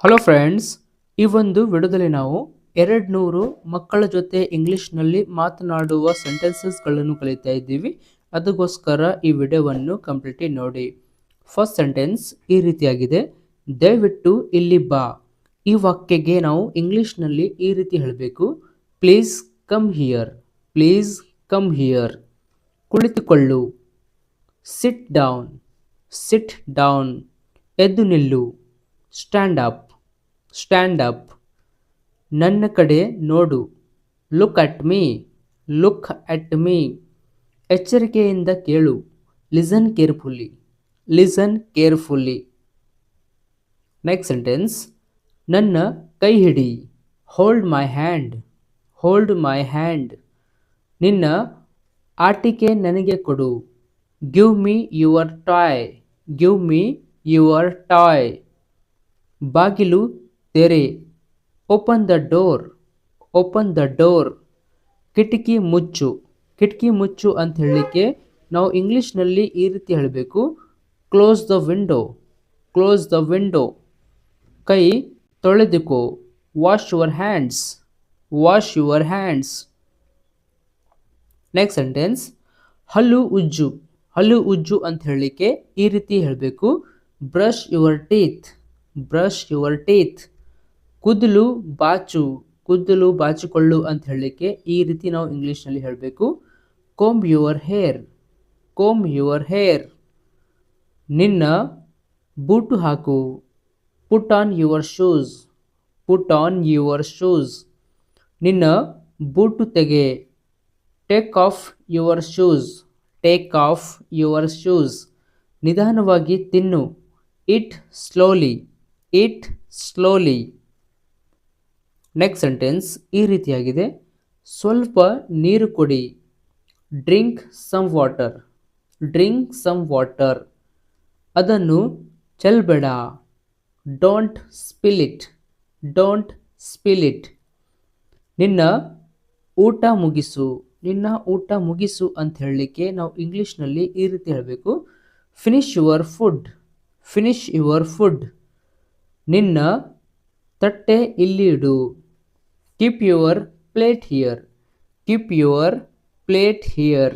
Hello friends, ಈ ಒಂದು ವಿಡಿಯೋದಲ್ಲಿ ನಾವು 200 ಮಕ್ಕಳ ಜೊತೆ ಇಂಗ್ಲಿಷ್ನಲ್ಲಿ ಮಾತನಾಡುವ ಸೆಂಟೆನ್ಸಸ್ಗಳನ್ನು ಕಲಿತಾ ಇದ್ದೀವಿ. ಅದಕ್ಕೋಸ್ಕರ ಈ ವಿಡಿಯೋವನ್ನು ಕಂಪ್ಲೀಟ್ಲಿ ನೋಡಿ. ಫಸ್ಟ್ ಸೆಂಟೆನ್ಸ್ ಈ ರೀತಿಯಾಗಿದೆ, ದಯವಿಟ್ಟು ಇಲ್ಲಿ ಬಾ. ಈ ವಾಕ್ಯಕ್ಕೆ ನಾವು ಇಂಗ್ಲಿಷ್ನಲ್ಲಿ ಈ ರೀತಿ ಹೇಳಬೇಕು, please come here, please come here. ಕುಳಿತುಕೊಳ್ಳು, ಸಿಟ್ ಡೌನ್, ಸಿಟ್ ಡೌನ್. ಎದ್ದು ನಿಲ್ಲು, ಸ್ಟ್ಯಾಂಡ್ ಅಪ್, ಸ್ಟ್ಯಾಂಡ್ ಅಪ್. ನನ್ನ ಕಡೆ ನೋಡು, look at me, look at me. ಎಚ್ಚರಿಕೆಯಿಂದ ಕೇಳು, listen carefully, listen carefully. Next sentence, ನನ್ನ ಕೈ ಹಿಡಿ, hold my hand, hold my hand. ನಿನ್ನ ಆಟಿಕೆ ನನಗೆ ಕೊಡು, give me your toy, give me your toy. ಬಾಗಿಲು ತೆರೆ, open the door, open the door. ಕಿಟಕಿ ಮುಚ್ಚು, ಕಿಟಕಿ ಮುಚ್ಚು ಅಂತ ಹೇಳಲಿಕ್ಕೆ ನಾವು ಇಂಗ್ಲೀಷ್ನಲ್ಲಿ ಈ ರೀತಿ ಹೇಳಬೇಕು, close the window, close the window. ಕೈ ತೊಳೆದುಕೋ, wash your hands, wash your hands. Next sentence, ಹಲ್ಲು ಉಜ್ಜು, ಹಲ್ಲು ಉಜ್ಜು ಅಂತ ಹೇಳಲಿಕ್ಕೆ ಈ ರೀತಿ ಹೇಳಬೇಕು, brush your teeth, brush your teeth. ಕೂದಲು ಬಾಚು, ಕೂದಲು ಬಾಚಿಕೊಳ್ಳು ಅಂತ ಹೇಳಲಿಕ್ಕೆ ಈ ರೀತಿ ನಾವು ಇಂಗ್ಲೀಷ್ನಲ್ಲಿ ಹೇಳಬೇಕು, comb your hair, comb your hair. ನಿನ್ನ ಬೂಟು ಹಾಕು, put on your shoes, put on your shoes. ನಿನ್ನ ಬೂಟು ತೆಗೆ, take off your shoes, take off your shoes. ನಿಧಾನವಾಗಿ ತಿನ್ನು, eat slowly, eat slowly. Next sentence ಈ ರೀತಿಯಾಗಿದೆ, ಸ್ವಲ್ಪ ನೀರು ಕೊಡಿ, drink some water, drink some water. ಅದನ್ನು ಚೆಲ್ಬೇಡ, don't spill it, don't spill it. ನಿನ್ನ ಊಟ ಮುಗಿಸು, ನಿನ್ನ ಊಟ ಮುಗಿಸು ಅಂತ ಹೇಳಲಿಕ್ಕೆ ನಾವು ಇಂಗ್ಲೀಷ್ನಲ್ಲಿ ಈ ರೀತಿ ಹೇಳಬೇಕು, finish your food, finish your food. ನಿನ್ನ ತಟ್ಟೆ ಇಲ್ಲಿ ಇಡು, keep your plate here, keep your plate here.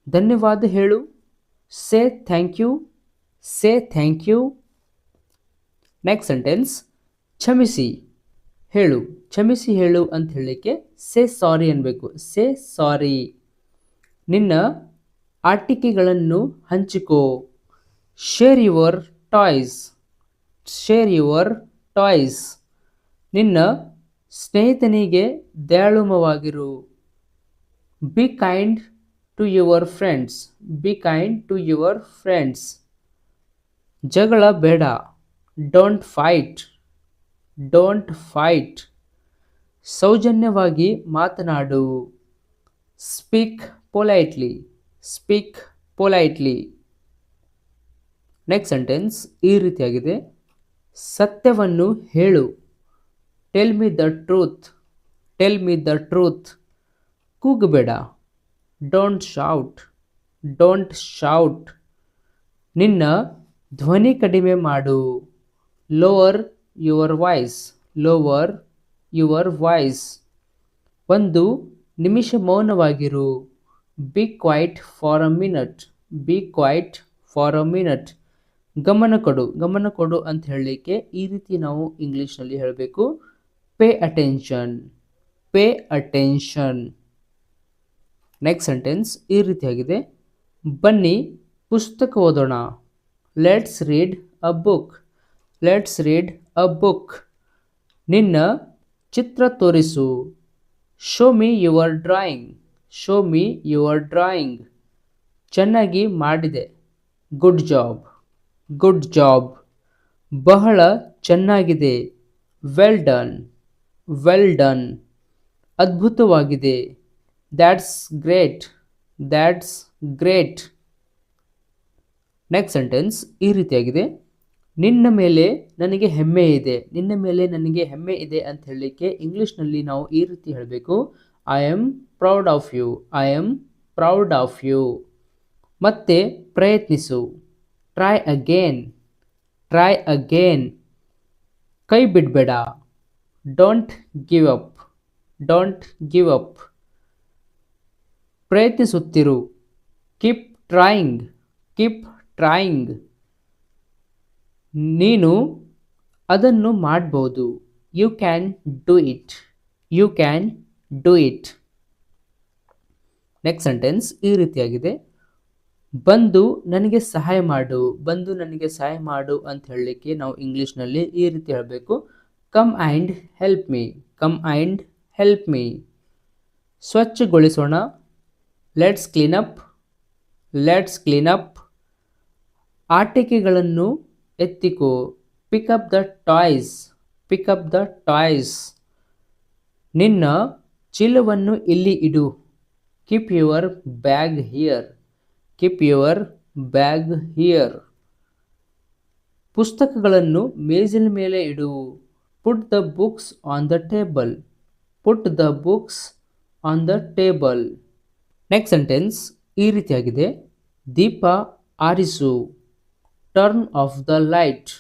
ಧನ್ಯವಾದ ಹೇಳು, say thank you, say thank you. Next sentence, ಕ್ಷಮಿಸಿ ಹೇಳು, ಕ್ಷಮಿಸಿ ಹೇಳು ಅಂತ ಹೇಳಲಿಕ್ಕೆ ಸೇ ಸಾರಿ ಅನ್ಬೇಕು, ಸೇ ಸಾರಿ. ನಿನ್ನ ಆಟಿಕೆಗಳನ್ನು ಹಂಚಿಕೋ, share your toys, share your toys. ನಿನ್ನ ಸ್ನೇಹಿತನಿಗೆ ದಯಾಳುಮವಾಗಿರು, be kind to your friends, be kind to your friends. ಜಗಳ ಬೇಡ, ಡೋಂಟ್ ಫೈಟ್, ಡೋಂಟ್ ಫೈಟ್. ಸೌಜನ್ಯವಾಗಿ ಮಾತನಾಡು, speak politely, speak politely. Next sentence ಈ ರೀತಿಯಾಗಿದೆ, ಸತ್ಯವನ್ನು ಹೇಳು, tell me the truth, tell me the truth. ಕೂಗಬೇಡ, ಡೋಂಟ್ ಶೌಟ್, ಡೋಂಟ್ ಶೌಟ್. ನಿನ್ನ ಧ್ವನಿ ಕಡಿಮೆ ಮಾಡು, lower your voice, lower your voice. ಒಂದು ನಿಮಿಷ ಮೌನವಾಗಿರು, be quiet for a minute, be quiet for a minute. ಗಮನ ಕೊಡು, ಗಮನ ಕೊಡು ಅಂತ ಹೇಳಲಿಕ್ಕೆ ಈ ರೀತಿ ನಾವು ಇಂಗ್ಲೀಷ್ನಲ್ಲಿ ಹೇಳಬೇಕು, pay attention, pay attention. Next sentence ಈ ರೀತಿಯಾಗಿದೆ, ಬನ್ನಿ ಪುಸ್ತಕ ಓದೋಣ, let's read a book, let's read a book. ನಿನ್ನ ಚಿತ್ರ ತೋರಿಸು, show me your drawing, show me your drawing. ಚೆನ್ನಾಗಿ ಮಾಡಿದೆ, ಗುಡ್ ಜಾಬ್, ಗುಡ್ ಜಾಬ್. ಬಹಳ ಚೆನ್ನಾಗಿದೆ, ವೆಲ್ ಡನ್, ವೆಲ್ ಡನ್. ಅದ್ಭುತವಾಗಿದೆ, that's great, that's great. Next sentence ಈ ರೀತಿಯಾಗಿದೆ, ನಿನ್ನ ಮೇಲೆ ನನಗೆ ಹೆಮ್ಮೆ ಇದೆ, ನಿನ್ನ ಮೇಲೆ ನನಗೆ ಹೆಮ್ಮೆ ಇದೆ ಅಂತ ಹೇಳಲಿಕ್ಕೆ ಇಂಗ್ಲೀಷ್ನಲ್ಲಿ ನಾವು ಈ ರೀತಿ ಹೇಳಬೇಕು, I am proud of you, I am proud of you. ಮತ್ತೆ ಪ್ರಯತ್ನಿಸು, ಟ್ರೈ ಅಗೇನ್, ಟ್ರೈ ಅಗೇನ್. ಕೈ ಬಿಡಬೇಡ. Don't give up. Don't give up. ಪ್ರಯತ್ನಿಸುತ್ತಿರು. Keep trying. Keep trying. ನೀನು ಅದನ್ನು ಮಾಡ್ಬೋದು. You can do it. You can do it. Next sentence ಈ ರೀತಿಯಾಗಿದೆ. ಬಂದು ನನಗೆ ಸಹಾಯ ಮಾಡು. ಬಂದು ನನಗೆ ಸಹಾಯ ಮಾಡು ಅಂತ ಹೇಳಲಿಕ್ಕೆ ನಾವು ಇಂಗ್ಲೀಷ್ನಲ್ಲಿ ಈ ರೀತಿ ಹೇಳಬೇಕು. Come and help me. Come and help me. ಸ್ವಚ್ಛಗೊಳಿಸೋಣ. Let's clean up. Let's clean up. ಆಟಿಕೆಗಳನ್ನು ಎತ್ತಿಕೋ. Pick up the toys. Pick up the toys. ನಿನ್ನ ಚೀಲವನ್ನು ಇಲ್ಲಿ ಇಡು. Keep your bag here. Keep your bag here. ಪುಸ್ತಕಗಳನ್ನು ಮೇಜಿನ ಮೇಲೆ ಇಡು. Put the books on the table. Put the books on the table. Next sentence ಈ ರೀತಿಯಾಗಿದೆ. ದೀಪ ಆರಿಸು. Turn off the light.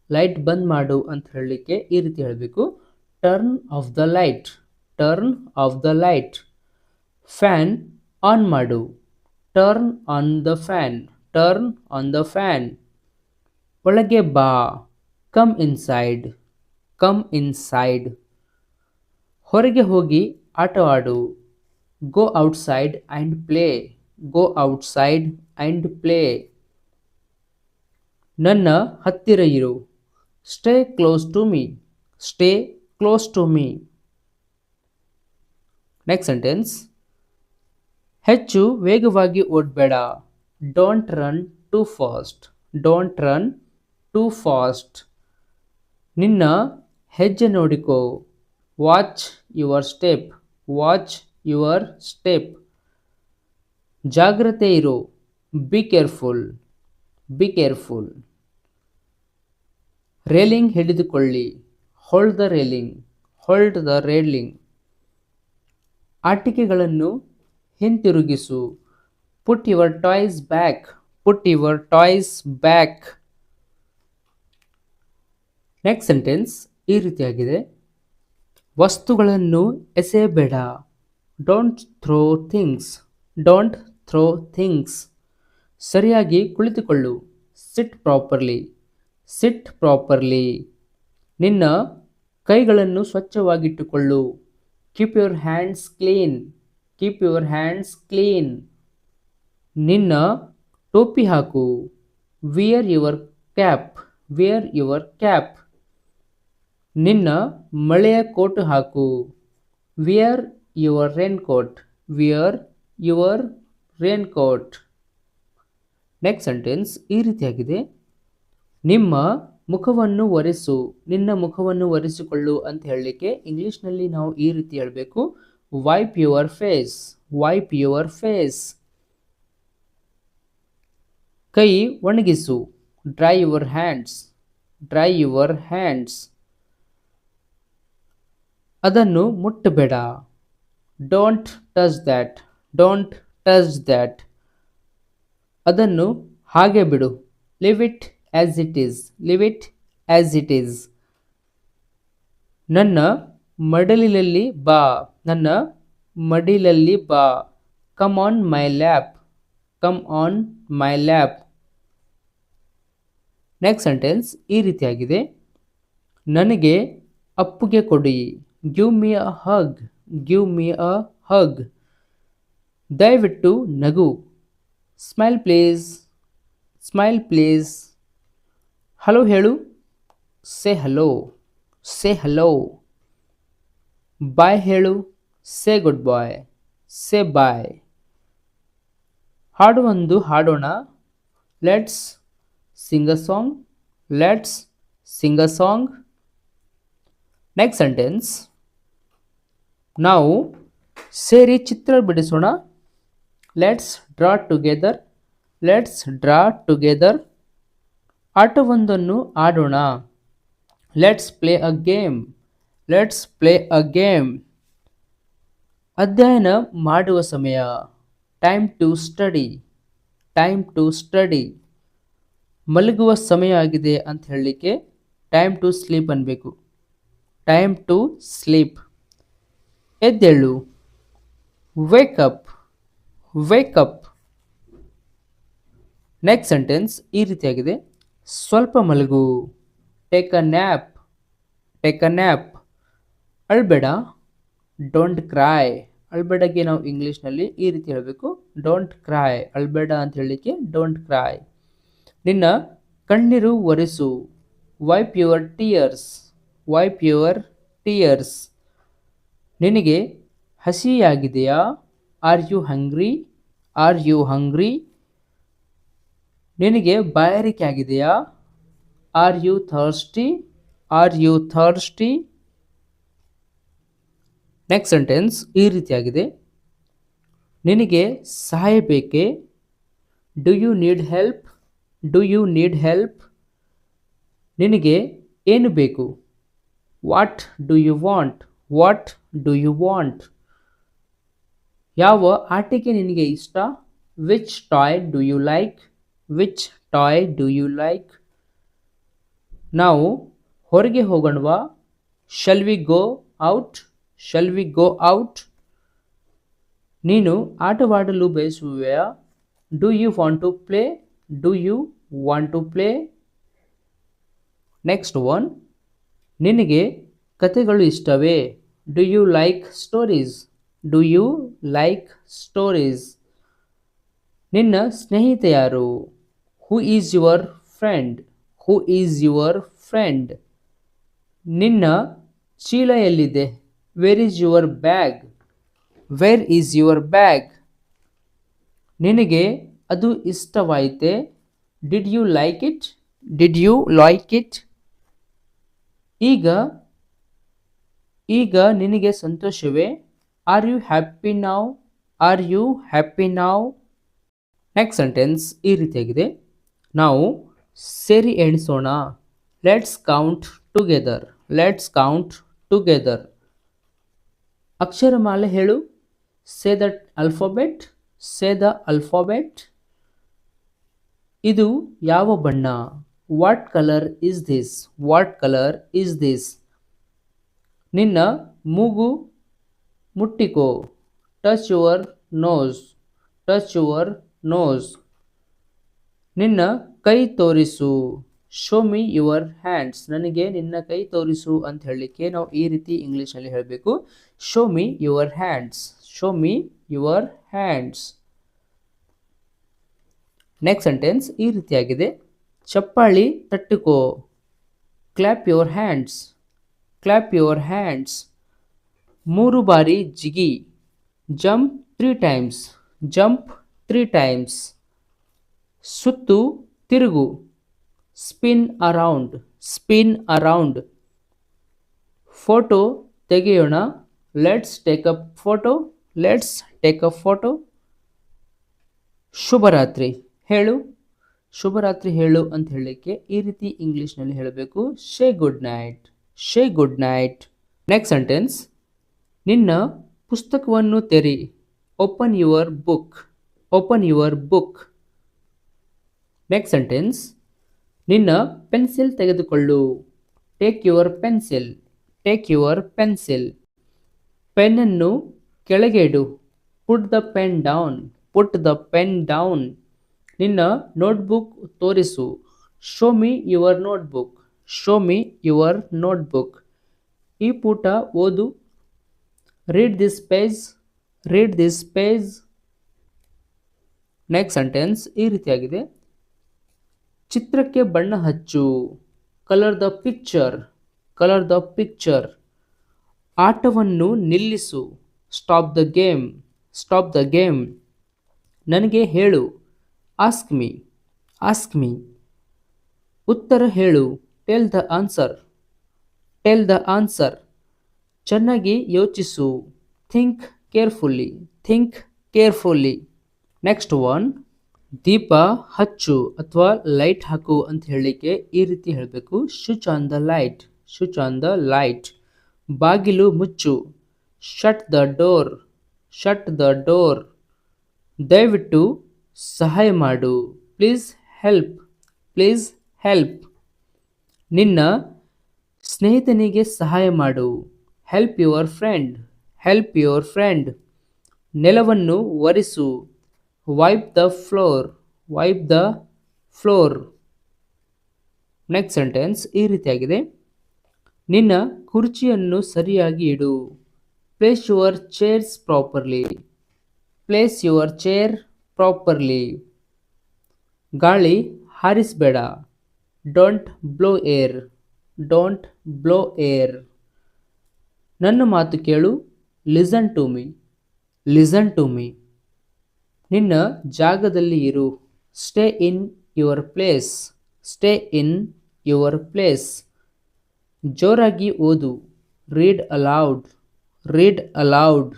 Light ಬಂದ್ ಮಾಡು ಅಂತ ಹೇಳಲಿಕ್ಕೆ ಈ ರೀತಿ ಹೇಳಬೇಕು. Turn off the light. Turn off the light. Fan on ಮಾಡು. Turn on the fan. Turn on the fan. ಒಳಗೆ ಬಾ. Come inside. Come inside. ಹೊರಗೆ ಹೋಗಿ ಆಟವಾಡು. Go outside and play. Go outside and play. ನನ್ನ ಹತ್ತಿರ ಇರು. Stay close to me. Stay close to me. Next sentence. ಹೆಚ್ಚು ವೇಗವಾಗಿ ಓಡಬೇಡ. Don't run too fast. Don't run too fast. ನಿನ್ನ ಹೆಜ್ಜೆ ನೋಡಿಕೋ. Watch your step. Watch your step. ಜಾಗ್ರತೆ ಇರು. Be careful. Be careful. Railing ಹಿಡಿದುಕೊಳ್ಳಿ. Hold the railing. Hold the railing. ಆಟಿಕೆಗಳನ್ನು ಹಿಂತಿರುಗಿಸು. Put your toys back. Put your toys back. Next sentence ಈ ರೀತಿಯಾಗಿದೆ. ವಸ್ತುಗಳನ್ನು ಎಸೆಯಬೇಡ. Don't throw things. Don't throw things. ಸರಿಯಾಗಿ ಕುಳಿತುಕೊಳ್ಳು. Sit properly. Sit properly. ನಿನ್ನ ಕೈಗಳನ್ನು ಸ್ವಚ್ಛವಾಗಿಟ್ಟುಕೊಳ್ಳು. Keep your hands clean. Keep your hands clean. ನಿನ್ನ ಟೋಪಿ ಹಾಕು. Wear your cap. Wear your cap. ನಿನ್ನ ಮಳೆಯ ಕೋಟ್ ಹಾಕು. Wear your raincoat. Wear your raincoat. Next sentence ಈ ರೀತಿಯಾಗಿದೆ. ನಿಮ್ಮ ಮುಖವನ್ನು ಒರೆಸು. ನಿನ್ನ ಮುಖವನ್ನು ಒರೆಸಿಕೊಳ್ಳು ಅಂತ ಹೇಳಲಿಕ್ಕೆ ಇಂಗ್ಲೀಷ್ನಲ್ಲಿ ನಾವು ಈ ರೀತಿ ಹೇಳಬೇಕು. Wipe your face. Wipe your face. ಕೈ ಒಣಗಿಸು. Dry your hands. Dry your hands. ಅದನ್ನು ಮುಟ್ಟಬೇಡ. Don't touch that. Don't touch that. ಅದನ್ನು ಹಾಗೆ ಬಿಡು. Leave it as it is. Leave it as it is. ನನ್ನ ಮಡಿಲಲ್ಲಿ ಬಾ. ನನ್ನ ಮಡಿಲಲ್ಲಿ ಬಾ. Come on my lap. Come on my lap. Next sentence ಈ ರೀತಿಯಾಗಿದೆ. ನನಗೆ ಅಪ್ಪುಗೆ ಕೊಡಿ. Give me a hug. Give me a hug. ದಯವಿಟ್ಟು ನಗು. Smile please. Smile please. Hello ಹೇಳು. ಸೇ ಹಲೋ. ಸೇ ಹಲೋ. ಬಾಯ್ ಹೇಳು. ಸೇ ಗುಡ್ ಬಾಯ್. ಸೇ ಬಾಯ್. ಹಾಡುವೊಂದು ಹಾಡೋಣ. Let's sing a song. Let's sing a song. Next sentence. ನಾವು ಸೇರಿ ಚಿತ್ರ ಬಿಡಿಸೋಣ. Let's draw together. Let's draw together. ಆಟವೊಂದನ್ನು ಆಡೋಣ. Let's play a game. Let's play a game. ಅಧ್ಯಯನ ಮಾಡುವ ಸಮಯ. Time to study. Time to study. ಮಲಗುವ ಸಮಯ ಆಗಿದೆ ಅಂತ ಹೇಳಲಿಕ್ಕೆ ಟೈಮ್ ಟು ಸ್ಲೀಪ್ ಅನ್ಬೇಕು. Time to sleep. ಎದ್ದೇಳು. Wake up. Wake up. Next sentence ಈ ರೀತಿಯಾಗಿದೆ. ಸ್ವಲ್ಪ ಮಲಗು. Take a nap. Take a nap. ಅಳ್ಬೇಡ. Don't cry. ಅಳ್ಬೇಡಗೆ ನಾವು ಇಂಗ್ಲೀಷ್ನಲ್ಲಿ ಈ ರೀತಿ ಹೇಳಬೇಕು, ಡೋಂಟ್ ಕ್ರೈ. ಅಳ್ಬೇಡ ಅಂತ ಹೇಳಲಿಕ್ಕೆ ಡೋಂಟ್ ಕ್ರೈ. ನಿನ್ನ ಕಣ್ಣೀರು ಒರೆಸು. Wipe your tears. Wipe your tears. ನಿನಗೆ ಹಸಿಯಾಗಿದೆಯಾ? Are you hungry? Are you hungry? ನಿನಗೆ ಬಾಯಾರಿಕೆ ಆಗಿದೆಯಾ? Are you thirsty? Are you thirsty? Next sentence ಈ ರೀತಿಯಾಗಿದೆ. ನಿನಗೆ ಸಹಾಯ ಬೇಕೇ? Do you need help? Do you need help? ನಿನಗೆ ಏನು ಬೇಕು? What do you want? What do you want? ಯಾವ ಆಟಿಕೆ ನಿನಗೆ ಇಷ್ಟ? Which toy do you like? Which toy do you like? ನಾವು ಹೊರಗೆ ಹೋಗೋಣವಾ? Shall we go out? Shall we go out? ನೀನು ಆಟವಾಡಲು ಬಯಸುವೆಯಾ? Do you want to play? Do you want to play? Next one. ನಿನಗೆ ಕತೆಗಳು ಇಷ್ಟವೇ? Do you like stories? Do you like stories? ನಿನ್ನ ಸ್ನೇಹಿತ ಯಾರು? Who is your friend? Who is your friend? ನಿನ್ನ ಚೀಲ ಎಲ್ಲಿದೆ? Where is your bag? Where is your bag? ನಿನಗೆ ಅದು ಇಷ್ಟವಾಯಿತೆ? Did you like it? Did you like it? ಈಗ ಈಗ ನಿನಗೆ ಸಂತೋಷವೇ? Are you happy now? Are you happy now? Next sentence ಈ ರೀತಿಯಾಗಿದೆ. ನಾವು ಸೇರಿ ಎಣಿಸೋಣ. Let's count together. Let's count together. ಅಕ್ಷರಮಾಲೆ ಹೇಳು. Say the alphabet. Say the alphabet. ಇದು ಯಾವ ಬಣ್ಣ? What colour is this? What colour is this? ನಿನ್ನ ಮೂಗು ಮುಟ್ಟಿಕೋ. Touch your nose. Touch your nose. ನಿನ್ನ ಕೈ ತೋರಿಸು. Show me your hands. ನನಗೆ ನಿನ್ನ ಕೈ ತೋರಿಸು ಅಂತ ಹೇಳಲಿಕ್ಕೆ ನಾವು ಈ ರೀತಿ ಇಂಗ್ಲೀಷ್ನಲ್ಲಿ ಹೇಳಬೇಕು. Show me your hands. Show me your hands. Next sentence ಈ ರೀತಿಯಾಗಿದೆ. ಚಪ್ಪಾಳಿ ತಟ್ಟುಕೋ. Clap your hands. Clap your hands. 3 ಬಾರಿ ಜಿಗಿ. Jump 3 times. Jump 3 times. ಸುತ್ತು ತಿರುಗು. Spin around. Spin around. Photo ತೆಗೆಯೋಣ. Let's take a photo. Let's take a photo. ಶುಭರಾತ್ರಿ ಹೇಳು. ಶುಭರಾತ್ರಿ ಹೇಳು ಅಂತ ಹೇಳಲಿಕ್ಕೆ ಈ ರೀತಿ ಇಂಗ್ಲೀಷ್ನಲ್ಲಿ ಹೇಳಬೇಕು. Say good night. Say good night. Next sentence. ನಿನ್ನ ಪುಸ್ತಕವನ್ನು ತೆರಿ. Open your book. Open your book. Next sentence. ನಿನ್ನ ಪೆನ್ಸಿಲ್ ತೆಗೆದುಕೊಳ್ಳು. Take your pencil. Take your pencil. ಪೆನ್ನನ್ನು ಕೆಳಗೆ ಇಡು. Put the pen down. Put the pen down. ನಿನ್ನ notebook ತೋರಿಸು. Show me your notebook. Show me your notebook. ಈ ಪುಟ ಓದು. Read this page. Read this page. Next sentence ಈ ರೀತಿಯಾಗಿದೆ. ಚಿತ್ರಕ್ಕೆ ಬಣ್ಣ ಹಚ್ಚು. Colour the picture. Colour the picture. ಆಟವನ್ನು ನಿಲ್ಲಿಸು. Stop the game. Stop the game. ನನಗೆ ಹೇಳು. Ask me. Ask me. ಉತ್ತರ ಹೇಳು. Tell the answer. Tell the answer. ಚೆನ್ನಾಗಿ ಯೋಚಿಸು. Think carefully. Think carefully. Next one. ದೀಪ ಹಚ್ಚು ಅಥವಾ ಲೈಟ್ ಹಾಕು ಅಂತ ಹೇಳಲಿಕ್ಕೆ ಈ ರೀತಿ ಹೇಳಬೇಕು. Switch on the light. Switch on the light. ಬಾಗಿಲು ಮುಚ್ಚು. Shut the door. Shut the door. ದಯವಿಟ್ಟು ಸಹಾಯ ಮಾಡು. Please help. Please help. ನಿನ್ನ ಸ್ನೇಹಿತನಿಗೆ ಸಹಾಯ ಮಾಡು. Help your friend. Help your friend. ನೆಲವನ್ನು ಒರೆಸು. Wipe the floor. Wipe the floor. Next sentence ಈ ರೀತಿಯಾಗಿದೆ. ನಿನ್ನ ಕುರ್ಚಿಯನ್ನು ಸರಿಯಾಗಿ ಇಡು. Place your chairs properly. Place your chair properly. ಗಾಳಿ ಹಾರಿಸಬೇಡ. Don't blow air. Don't blow air. ನನ್ನ ಮಾತು ಕೇಳು. Listen to me. Listen to me. ನಿನ್ನ ಜಾಗದಲ್ಲಿ ಇರು. Stay in your place. Stay in your place. ಜೋರಾಗಿ ಓದು. Read aloud. Read aloud.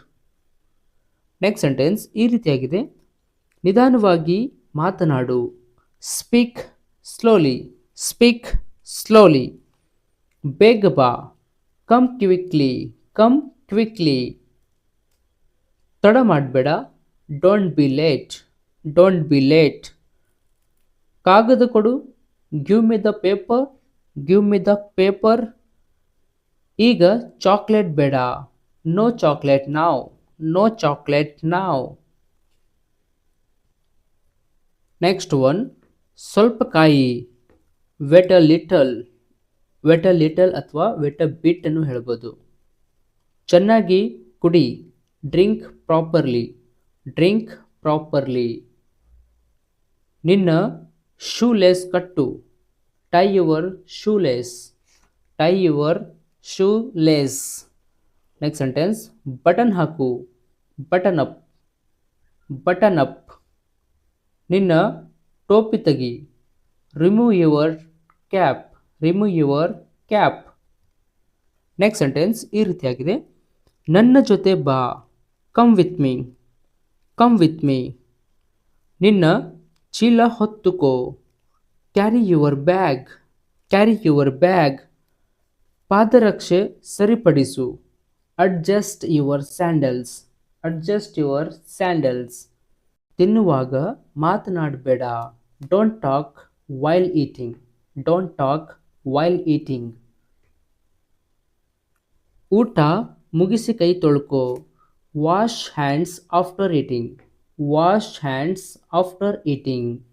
Next sentence ಈ ರೀತಿಯಾಗಿದೆ. ನಿಧಾನವಾಗಿ ಮಾತನಾಡು. Speak slowly. Speak slowly. ಬೇಗ ಬಾ. Come quickly. Come quickly. ತಡ ಮಾಡಬೇಡ. Don't be late. Don't be late. ಕಾಗದ ಕೊಡು. Give me the paper. Give me the paper. ಈಗ ಚಾಕ್ಲೇಟ್ ಬೇಡ. No chocolate now. No chocolate now. Next one. ಸ್ವಲ್ಪ ಕಾಯಿ. Wait a little. Wait a little ಅಥವಾ wait a bit ಅನ್ನು ಹೇಳ್ಬೋದು. ಚೆನ್ನಾಗಿ ಕುಡಿ. Drink properly. Drink properly. ನಿನ್ನ ಶೂ ಲೇಸ್ ಕಟ್ಟು. Tie your shoe lace. Tie your shoe lace. Next sentence. Button ಹಾಕು. Button up. Button up. ನಿನ್ನ ಟೋಪಿ ತೆಗಿ. Remove your cap. Remove your cap. Next sentence ಈ ರೀತಿಯಾಗಿದೆ. ನನ್ನ ಜೊತೆ ಬಾ. Come with me. Come with me. ನಿನ್ನ ಚೀಲ ಹೊತ್ತುಕೋ. Carry your bag. Carry your bag. ಪಾದರಕ್ಷೆ ಸರಿಪಡಿಸು. Adjust your sandals. Adjust your sandals. ತಿನ್ನುವಾಗ ಮಾತನಾಡಬೇಡ. Don't talk while eating. Don't talk while eating. ಊಟ ಮುಗಿಸಿ ಕೈ ತೊಳ್ಕೋ. Wash hands after eating. Wash hands after eating.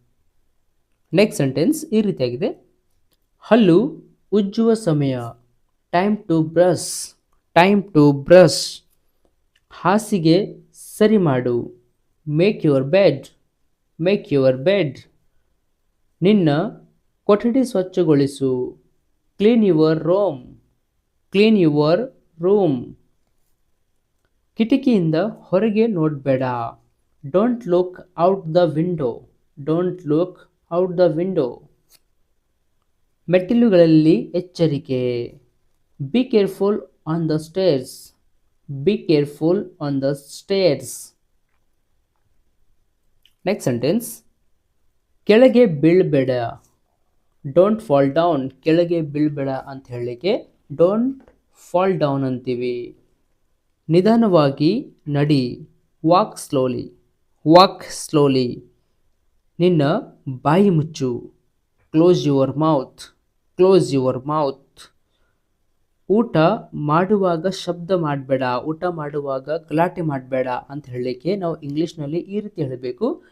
Next sentence ಈ ರೀತಿಯಾಗಿದೆ. ಹಲ್ಲು ಉಜ್ಜುವ ಸಮಯ. Time to brush. Time to brush. ಹಾಸಿಗೆ ಸರಿ ಮಾಡು. Make your bed. Make your bed. ನಿನ್ನ ಕೊಠಡಿ ಸ್ವಚ್ಛಗೊಳಿಸು. Clean your room. Clean your room. ಕಿಟಕಿಯಿಂದ ಹೊರಗೆ ನೋಡಬೇಡ. Don't look out the window. Don't look out the window. ಮೆಟ್ಟಿಲುಗಳಲ್ಲಿ ಎಚ್ಚರಿಕೆ. Be careful on the stairs. Be careful on the stairs. Next sentence. ಕೆಳಗೆ ಬೀಳಬೇಡ. Don't fall down. ಕೆಳಗೆ ಬೀಳಬೇಡ ಅಂತ ಹೇಳಲಿಕ್ಕೆ ಡೋಂಟ್ ಫಾಲ್ ಡೌನ್ ಅಂತೀವಿ. ನಿಧಾನವಾಗಿ ನಡಿ. Walk slowly. Walk slowly. ನಿನ್ನ ಬಾಯಿ ಮುಚ್ಚು. Close your mouth. Close your mouth. ಊಟ ಮಾಡುವಾಗ ಶಬ್ದ ಮಾಡಬೇಡ. ಊಟ ಮಾಡುವಾಗ ಗಲಾಟೆ ಮಾಡಬೇಡ ಅಂತ ಹೇಳಲಿಕ್ಕೆ ನಾವು ಇಂಗ್ಲೀಷ್ನಲ್ಲಿ ಈ ರೀತಿ ಹೇಳಬೇಕು.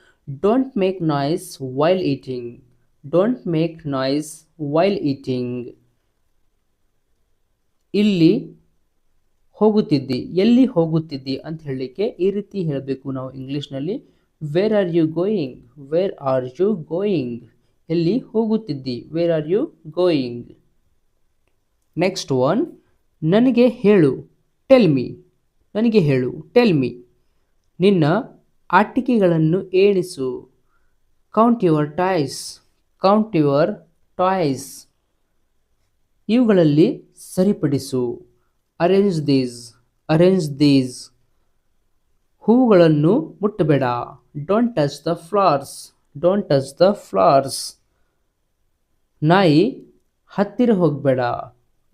Don't make noise while eating. Don't make noise while eating. ಇಲ್ಲಿ ಹೋಗುತ್ತಿದ್ದಿ. ಎಲ್ಲಿ ಹೋಗುತ್ತಿದ್ದಿ ಅಂತ ಹೇಳಲಿಕ್ಕೆ ಈ ರೀತಿ ಹೇಳಬೇಕು ನಾವು ಇಂಗ್ಲೀಷ್ನಲ್ಲಿ. Where are you going. Where are you going. ಎಲ್ಲಿ ಹೋಗುತ್ತಿದ್ದಿ. Where are you going. Next one. ನನಗೆ ಹೇಳು. Tell me. ನನಗೆ ಹೇಳು. Tell me. ನಿನ್ನ ಆಟಿಕೆಗಳನ್ನು ಎಣಿಸು. Count your toys. Count your toys. ಇವುಗಳಲ್ಲಿ ಸರಿಪಡಿಸು. Arrange these. Arrange these. ಹೂಗಳನ್ನು ಮುಟ್ಟಬೇಡ. Don't touch the flowers. Don't touch the flowers. ನಾಯಿ ಹತ್ತಿರ ಹೋಗಬೇಡ.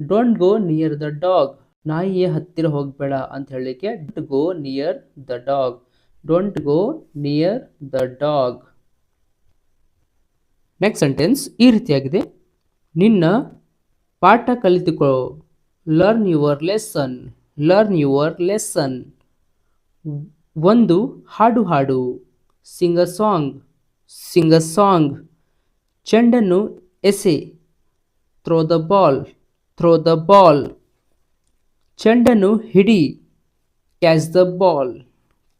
Don't go near the dog. ನಾಯಿಯ ಹತ್ತಿರ ಹೋಗಬೇಡ ಅಂತ ಹೇಳಲಿಕ್ಕೆ don't go near the dog. Don't go near the dog. Next sentence ಈ ರೀತಿಯಾಗಿದೆ. ನಿನ್ನ ಪಾಠ ಕಲಿತುಕೋ. Learn your lesson. Learn your lesson. ಒಂದು ಹಾಡು ಹಾಡು. Sing a song. Sing a song. ಚೆಂಡನ್ನು ಎಸೆ. Throw the ball. Throw the ball. ಚೆಂಡನ್ನು ಹಿಡಿ. Catch the ball.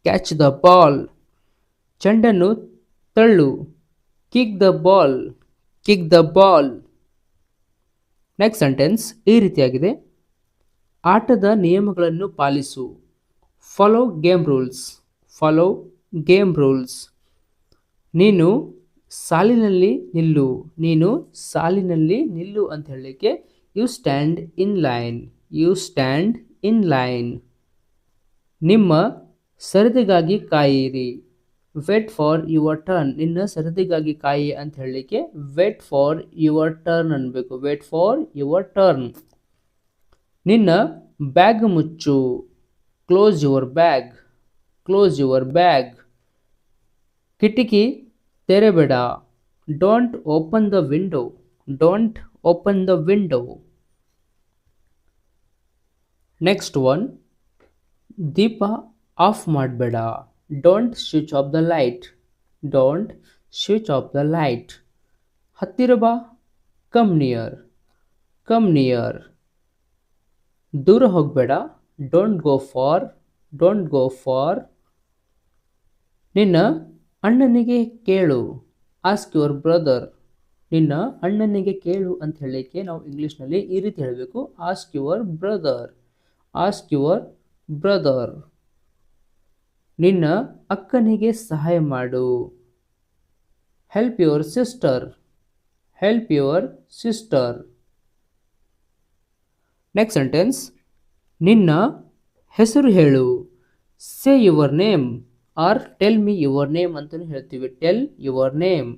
Catch the ball. ಚೆಂಡನ್ನು ತಳ್ಳು. Kick the ball. Kick the ball. Next sentence ಈ ರೀತಿಯಾಗಿದೆ. ಆಟದ ನಿಯಮಗಳನ್ನು ಪಾಲಿಸು. Follow game rules. Follow game rules. ನೀನು ಸಾಲಿನಲ್ಲಿ ನಿಲ್ಲು. ನೀನು ಸಾಲಿನಲ್ಲಿ ನಿಲ್ಲು ಅಂತ ಹೇಳಲಿಕ್ಕೆ you stand in line. You stand in line. ನಿಮ್ಮ ಸರದಿಗಾಗಿ ಕಾಯಿರಿ. Wait for your turn. ನಿನ್ನ ಸರದಿಗಾಗಿ ಕಾಯಿ ಅಂತ ಹೇಳಲಿಕ್ಕೆ ವೇಟ್ ಫಾರ್ ಯುವರ್ ಟರ್ನ್ ಅನ್ಬೇಕು. Wait for your turn. ನಿನ್ನ ಬ್ಯಾಗ್ ಮುಚ್ಚು. Close your bag. Close your bag. ಕಿಟಕಿ ತೆರೆಬೇಡ. Don't open the window. Don't open the window. Next one, ದೀಪ ಆಫ್ ಮಾಡಬೇಡ. Don't switch off the light. Don't switch off the light. ಹತ್ತಿರ ಬಾ. Come near. Come near. ದೂರ ಹೋಗಬೇಡ. Don't go for. Don't go for. ನಿನ್ನ ಅಣ್ಣನಿಗೆ ಕೇಳು. Ask your brother. ನಿನ್ನ ಅಣ್ಣನಿಗೆ ಕೇಳು ಅಂತ ಹೇಳಲಿಕ್ಕೆ ನಾವು ಇಂಗ್ಲೀಷ್ನಲ್ಲಿ ಈ ರೀತಿ ಹೇಳಬೇಕು. Ask your brother. Ask your brother. ನಿನ್ನ ಅಕ್ಕನಿಗೆ ಸಹಾಯ ಮಾಡು. Help your sister. Help your sister. Next sentence, ನಿನ್ನ ಹೆಸರು ಹೇಳು. Say your name or tell me your name ಅಂತಲೂ ಹೇಳ್ತೀವಿ. Tell your name.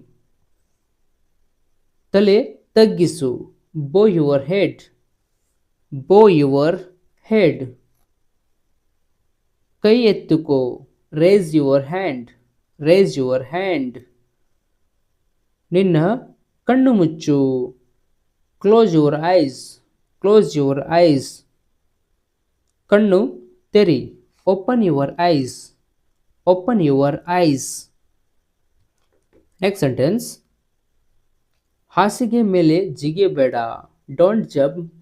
ತಲೆ ತಗ್ಗಿಸು. Bow your head. Bow your head. ಕೈ ಎತ್ತುಕೋ. Raise your hand. Raise your hand. ನಿನ್ನ ಕಣ್ಣು ಮುಚ್ಚು. Close your eyes. Close your eyes. ಕಣ್ಣು ತೆರಿ. Open your eyes. Open your ice. Next sentence, ಹಾಸಿಗೆ ಮೇಲೆ ಜಿಗಿಯಬೇಡ. Don't jump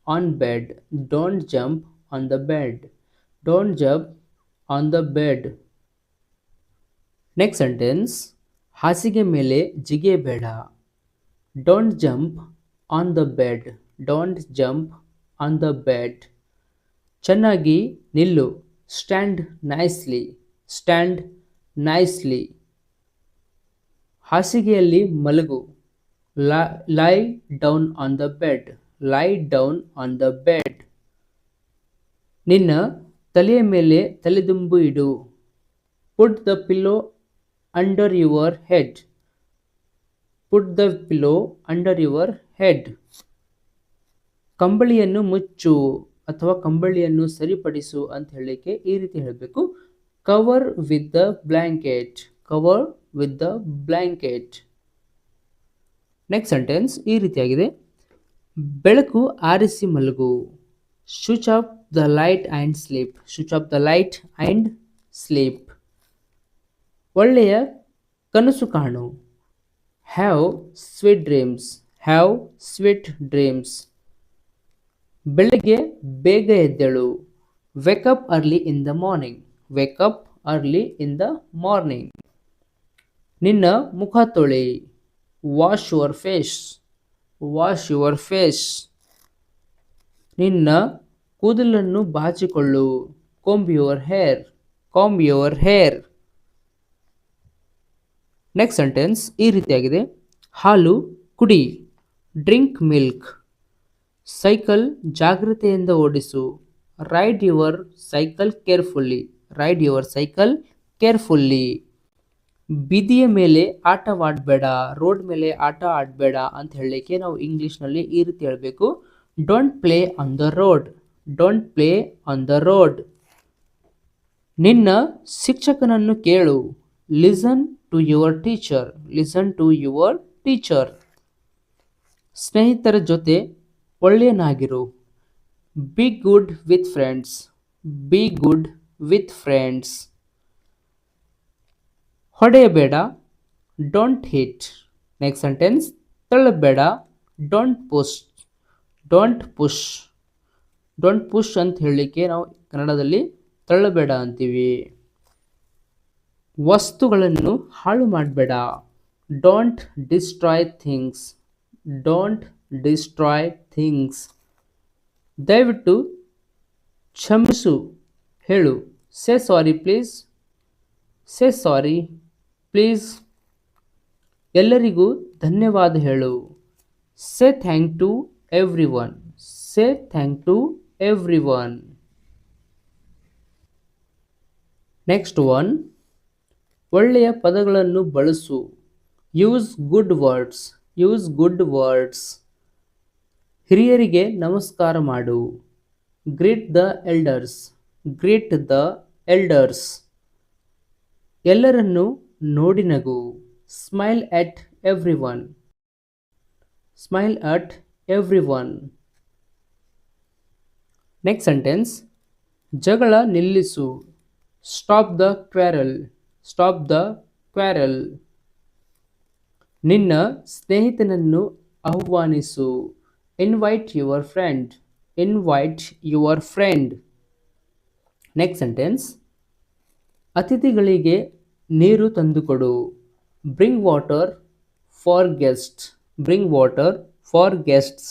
on bed. Don't jump on the bed. Don't jump on the bed. Next sentence, ಹಾಸಿಗೆ ಮೇಲೆ ಜಿಗಿಯಬೇಡ. Don't jump on the bed. Don't jump on the bed. ಚೆನ್ನಾಗಿ ನಿಲ್ಲು. Stand nicely. Stand nicely. ಹಾಸಿಗೆಯಲ್ಲಿ ಮಲಗು. Lie down on the bed. Lie down on the bed. ನಿನ್ನ ತಲೆಯ ಮೇಲೆ ತಲೆದುಂಬು ಇಡು. Put the pillow under your head. Put the pillow under your head. ಕಂಬಳಿಯನ್ನು ಮುಚ್ಚು ಅಥವಾ ಕಂಬಳಿಯನ್ನು ಸರಿಪಡಿಸು ಅಂತ ಹೇಳಲಿಕ್ಕೆ ಈ ರೀತಿ ಹೇಳಬೇಕು. Cover with the blanket. Cover with the blanket. Next sentence ಈ ರೀತಿಯಾಗಿದೆ. ಬೆಳಕು ಆರಿಸಿ ಮಲಗು. Switch off the light and sleep. Switch off the light and sleep. ಒಳ್ಳೆಯ ಕನಸು ಕಾಣು. Have sweet dreams. Have sweet dreams. ಬೆಳಗ್ಗೆ ಬೇಗ ಎದ್ದೇಳು. Wake up early in the morning. Wake up early in the morning. ನಿನ್ನ ಮುಖ ತೊಳೆ. Wash your face. Wash your face. ನಿನ್ನ ಕೂದಲನ್ನು ಬಾಚಿಕೊಳ್ಳು. comb your hair. comb your hair. Next sentence ಈ ರೀತಿಯಾಗಿದೆ. ಹಾಲು ಕುಡಿ. Drink milk. ಸೈಕಲ್ ಜಾಗ್ರತೆಯಿಂದ ಓಡಿಸು. Ride your cycle carefully. Ride your cycle carefully. ಬೀದಿಯ ಮೇಲೆ ಆಟವಾಡಬೇಡ. ರೋಡ್ ಮೇಲೆ ಆಟ ಆಡಬೇಡ ಅಂತ ಹೇಳಲಿಕ್ಕೆ ನಾವು ಇಂಗ್ಲೀಷ್ನಲ್ಲಿ ಈ ರೀತಿ ಹೇಳಬೇಕು. Don't play on the road. Don't play on the road. ನಿನ್ನ ಶಿಕ್ಷಕನನ್ನು ಕೇಳು. Listen to your teacher. Listen to your teacher. ಸ್ನೇಹಿತರ ಜೊತೆ ಒಳ್ಳೆಯನಾಗಿರು. Be good with friends. Be good with friends. ಹೊಡೆಯಬೇಡ. Don't hit. ನೆಕ್ಸ್ಟ್ ಸೆಂಟೆನ್ಸ್, ತಳ್ಳಬೇಡ. Don't push. Don't push. Don't push ಅಂತ ಹೇಳಲಿಕ್ಕೆ ನಾವು ಕನ್ನಡದಲ್ಲಿ ತಳ್ಳಬೇಡ ಅಂತೀವಿ. ವಸ್ತುಗಳನ್ನು ಹಾಳು ಮಾಡಬೇಡ. Don't destroy things. Don't destroy things. ದಯವಿಟ್ಟು ಕ್ಷಮಿಸು ಹೇಳು. Say sorry please. Say sorry please. ಎಲ್ಲರಿಗೂ ಧನ್ಯವಾದ ಹೇಳು. Say thank to everyone. Say thank to everyone. Next one, ಒಳ್ಳೆಯ ಪದಗಳನ್ನು ಬಳಸು. Use good words. Use good words. ಹಿರಿಯರಿಗೆ ನಮಸ್ಕಾರ ಮಾಡು. Greet the elders. Greet the elders. ಎಲ್ಲರನ್ನು ನೋಡಿ ನಗು. Smile at everyone. Smile at everyone. Next sentence, ಜಗಳ ನಿಲ್ಲಿಸು. Stop the quarrel. Stop the quarrel. ನಿನ್ನ ಸ್ನೇಹಿತನನ್ನು ಆಹ್ವಾನಿಸು. Invite your friend. Invite your friend. Next sentence, ಅತಿಥಿಗಳಿಗೆ ನೀರು ತಂದುಕೊಡು. Bring water for guest. Bring water for guests.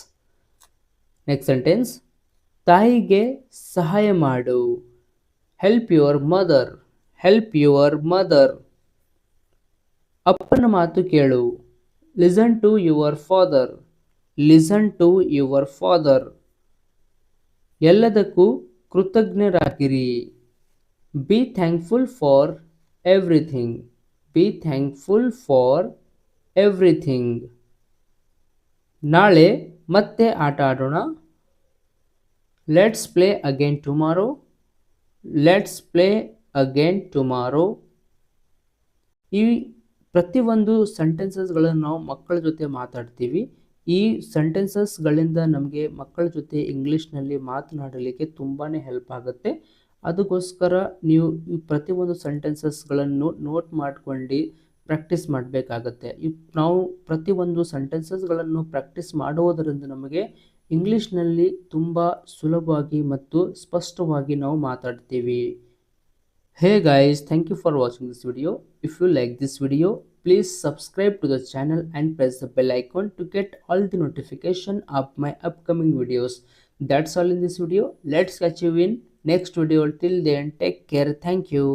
Next sentence, ತಾಯಿಗೆ ಸಹಾಯ ಮಾಡು. Help your mother. Help your mother. ಅಪ್ಪನ ಮಾತು ಕೇಳು. Listen to your father. Listen to your father. ಎಲ್ಲದಕ್ಕೂ ಕೃತಜ್ಞರಾಗಿರಿ. Be thankful for everything. Be thankful for everything. ನಾಳೆ ಮತ್ತೆ ಆಟ ಆಡೋಣ. Let's play again tomorrow. Let's play again tomorrow. ಈ ಪ್ರತಿಯೊಂದು ಸೆಂಟೆನ್ಸಸ್ಗಳನ್ನು ನಾವು ಮಕ್ಕಳ ಜೊತೆ ಮಾತಾಡ್ತೀವಿ. ಈ ಸೆಂಟೆನ್ಸಸ್ಗಳಿಂದ ನಮಗೆ ಮಕ್ಕಳ ಜೊತೆ ಇಂಗ್ಲೀಷ್ನಲ್ಲಿ ಮಾತನಾಡಲಿಕ್ಕೆ ತುಂಬಾ ಹೆಲ್ಪ್ ಆಗುತ್ತೆ. ಅದಕ್ಕೋಸ್ಕರ ನೀವು ಈ ಪ್ರತಿಯೊಂದು ಸೆಂಟೆನ್ಸಸ್ಗಳನ್ನು ನೋಟ್ ಮಾಡ್ಕೊಂಡು ಪ್ರಾಕ್ಟೀಸ್ ಮಾಡಬೇಕಾಗತ್ತೆ. ನಾವು ಪ್ರತಿಯೊಂದು ಸೆಂಟೆನ್ಸಸ್ಗಳನ್ನು ಪ್ರಾಕ್ಟೀಸ್ ಮಾಡುವುದರಿಂದ ನಮಗೆ ಇಂಗ್ಲೀಷ್ನಲ್ಲಿ ತುಂಬ ಸುಲಭವಾಗಿ ಮತ್ತು ಸ್ಪಷ್ಟವಾಗಿ ನಾವು ಮಾತಾಡ್ತೀವಿ. Hey guys, thank you for watching this video. If you like this video, please subscribe to the channel and press the bell icon to get all the notification of my upcoming videos. That's all in this video. Let's catch you in next video. Till then, take care. Thank you.